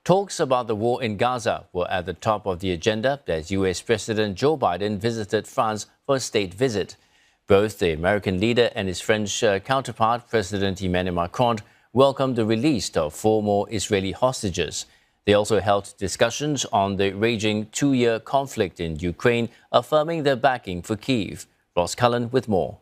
Talks about the war in Gaza were at the top of the agenda as U.S. President Joe Biden visited France for a state visit. Both the American leader and his French counterpart, President Emmanuel Macron, welcomed the release of 4 more Israeli hostages. They also held discussions on the raging 2-year conflict in Ukraine, affirming their backing for Kyiv. Cullen with more.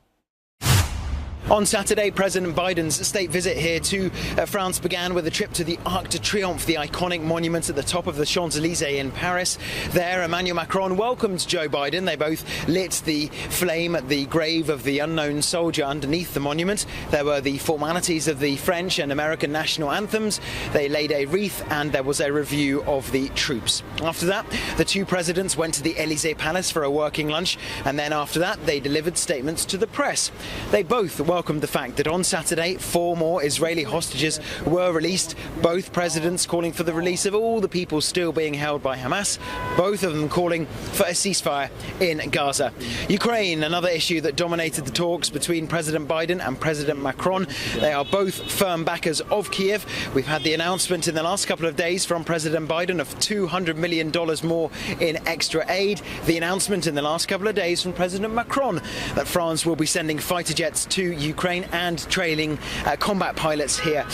On Saturday, President Biden's state visit here to France began with a trip to the Arc de Triomphe, the iconic monument at the top of the Champs-Élysées in Paris. There, Emmanuel Macron welcomed Joe Biden. They both lit the flame at the grave of the unknown soldier underneath the monument. There were the formalities of the French and American national anthems. They laid a wreath and there was a review of the troops. After that, the two presidents went to the Élysée Palace for a working lunch, and then after that, they delivered statements to the press. They both welcomed the fact that on Saturday 4 more Israeli hostages were released, both presidents calling for the release of all the people still being held by Hamas, both of them calling for a ceasefire in Gaza. Ukraine, another issue that dominated the talks between President Biden and President Macron. They are both firm backers of Kyiv. We've had the announcement in the last couple of days from President Biden of $200 million more in extra aid. The announcement in the last couple of days from President Macron that France will be sending fighter jets to Ukraine and trailing combat pilots here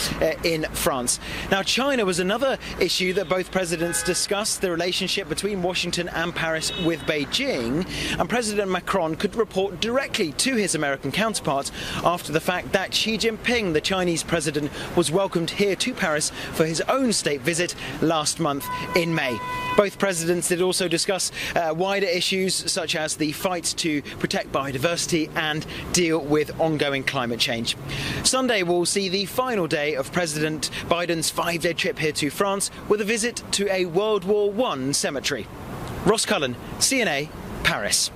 in France. Now, China was another issue that both presidents discussed, the relationship between Washington and Paris with Beijing, and President Macron could report directly to his American counterpart after the fact that Xi Jinping, the Chinese president, was welcomed here to Paris for his own state visit last month in May. Both presidents did also discuss wider issues such as the fight to protect biodiversity and deal with ongoing climate change. Sunday will see the final day of President Biden's 5-day trip here to France with a visit to a World War I cemetery. Cullen, CNA, Paris.